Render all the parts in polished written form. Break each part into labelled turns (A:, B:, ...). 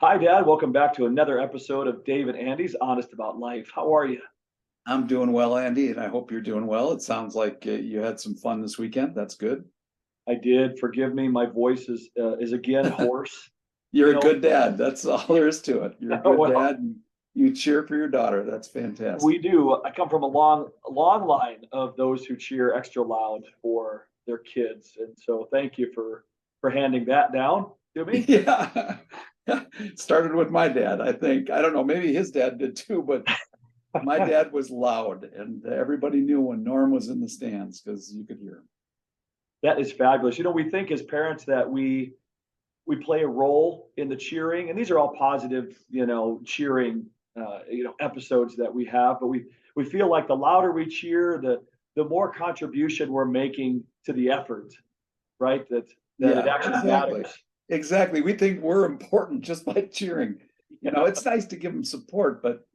A: Hi, Dad. Welcome back to another episode of Dave and Andy's Honest About Life. How are you?
B: I'm doing well, Andy, and I hope you're doing well. It sounds like you had some fun this weekend. That's good.
A: I did. Forgive me. My voice is again hoarse.
B: You're
A: You
B: a
A: know,
B: good dad. That's all there is to it. You're a good
A: well,
B: dad, and you cheer for your daughter. That's
A: we
B: fantastic.
A: do. I come from a long line of those who cheer extra loud for their kids, and so thank you for handing that down to me.
B: Yeah. Started with my dad, I think. I don't know, maybe his dad did too, but my dad was loud, and everybody knew when Norm was in the stands because you could hear him.
A: That is fabulous. We think as parents that we play a role in the cheering, and these are all positive, cheering, episodes that we have. But we feel like the louder we cheer, the more contribution we're making to the effort, right? That it
B: Yeah,
A: actually
B: exactly.
A: matters,
B: Exactly. We think we're important just by cheering. It's nice to give them support, but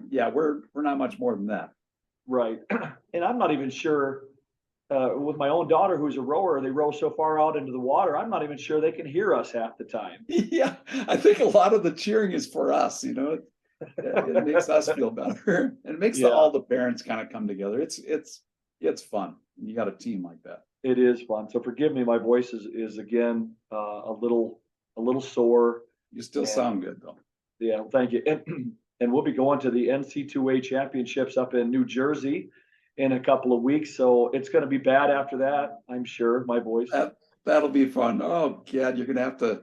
B: yeah, we're not much more than that.
A: right? And I'm not even sure. With my own daughter, who's a rower, they row so far out into the water. I'm not even sure they can hear us half the time.
B: Yeah, I think a lot of the cheering is for us. It makes us feel better, and it makes
A: Yeah,
B: all the parents kind of come together. It's fun. You got a team like that.
A: it is fun. So forgive me, my voice is again a little sore.
B: You still
A: And
B: sound good though.
A: yeah, well, thank you. And we'll be going to the NC2A championships up in New Jersey in a couple of weeks. So it's going to be bad after that, I'm sure, my voice.
B: That'll be fun. Oh God, you're gonna have to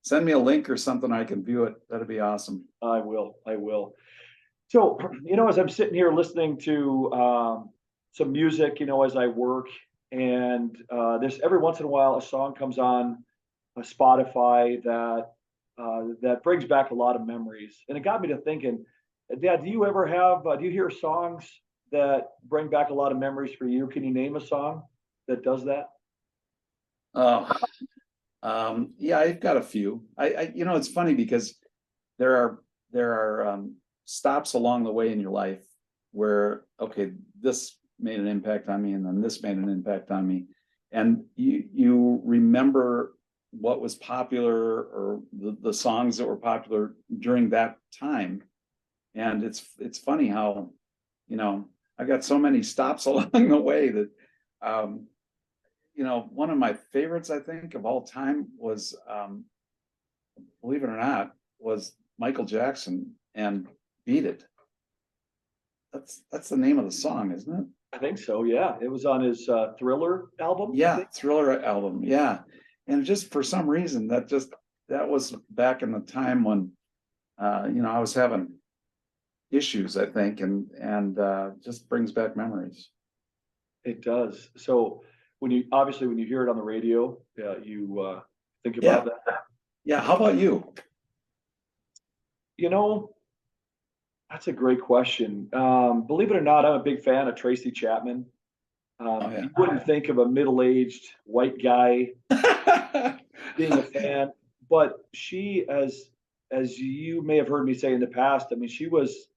B: send me a link or something I can view it. That'd be awesome.
A: I will. I will. So, as I'm sitting here listening to some music, as I work, and there's every once in a while a song comes on Spotify that brings back a lot of memories, and it got me to thinking, Dad, do you hear songs that bring back a lot of memories for you? Can you name a song that does that?
B: Oh, yeah, I've got a few. It's funny because there are stops along the way in your life where okay, this made an impact on me, and then this made an impact on me, and you remember what was popular or the songs that were popular during that time, and it's funny how I got so many stops along the way that um, one of my favorites I think of all time was believe it or not, was Michael Jackson and Beat It. That's the name of the song, isn't it?
A: I think so. Yeah, it was on his Thriller album, I
B: Yeah,
A: think.
B: Thriller album. Yeah. And just for some reason that was back in the time when I was having issues, I think, and just brings back memories.
A: It does. So when you hear it on the radio, you think about
B: Yeah.
A: that.
B: Yeah. How about you?
A: You know, that's a great question. Believe it or not, I'm a big fan of Tracy Chapman.
B: Oh
A: You wouldn't think of a middle-aged white guy being a fan, but she, as you may have heard me say in the past, I mean, she was,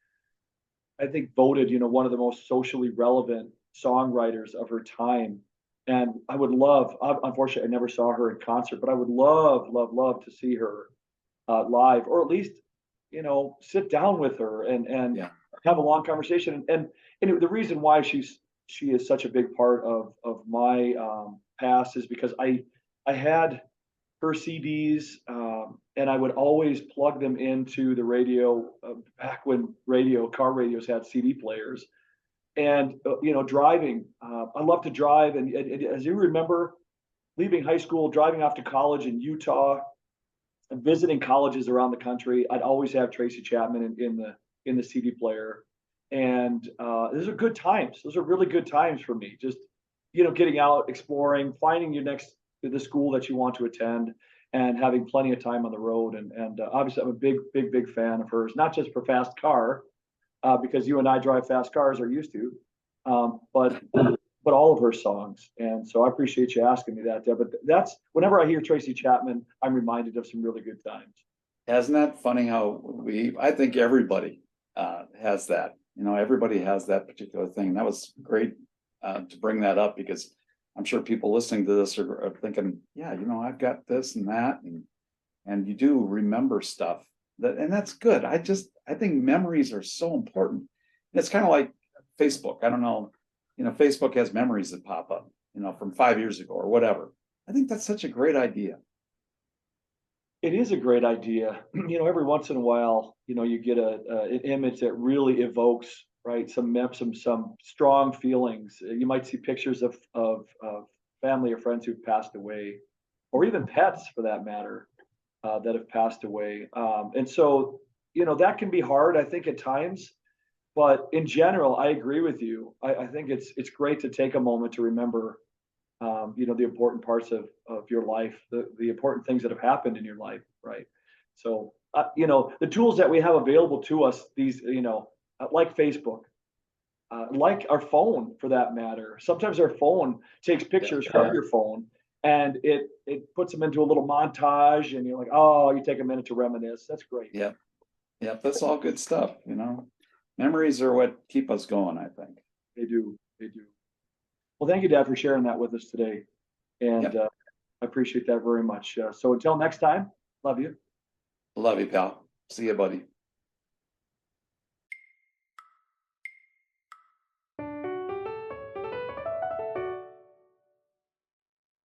A: I think, voted, one of the most socially relevant songwriters of her time. And I would love, unfortunately, I never saw her in concert, but I would love, love, love to see her live, or at least, sit down with her and
B: yeah.
A: have a long conversation. And the reason why she is such a big part of my past is because I had her CDs, and I would always plug them into the radio back when car radios had CD players. And driving, I love to drive, and as you remember, leaving high school, driving off to college in Utah, and visiting colleges around the country, I'd always have Tracy Chapman in the CD player, and those are good times. Those are really good times for me. Just getting out, exploring, finding your next the school that you want to attend, and having plenty of time on the road. And obviously, I'm a big, big, big fan of hers, not just for fast car, because you and I drive fast cars or used to, but all of her songs. And so I appreciate you asking me that, Deb. But that's whenever I hear Tracy Chapman, I'm reminded of some really good times.
B: Isn't that funny how I think everybody has that. Everybody has that particular thing. That was great to bring that up because I'm sure people listening to this are thinking, yeah, I've got this and that, and you do remember stuff And that's good. I think memories are so important. It's kind of like Facebook. I don't know, Facebook has memories that pop up, from 5 years ago or whatever. I think that's such a great idea.
A: It is a great idea. Every once in a while, you get an image that really evokes, right, some strong feelings. You might see pictures of family or friends who've passed away, or even pets for that matter, that have passed away. And so, that can be hard, I think, at times. But in general, I agree with you. I think it's great to take a moment to remember, the important parts of your life, the important things that have happened in your life, right? So, the tools that we have available to us, these, like Facebook, like our phone for that matter. Sometimes our phone takes pictures from your phone and it puts them into a little montage, and you're like, oh, you take a minute to reminisce. That's great.
B: Yep. Yep. That's all good stuff. Memories are what keep us going, I think.
A: They do. They do. Well, thank you, Dad, for sharing that with us today. And
B: Yep.
A: I appreciate that very much. So until next time, love you.
B: Love you, pal. See you, buddy.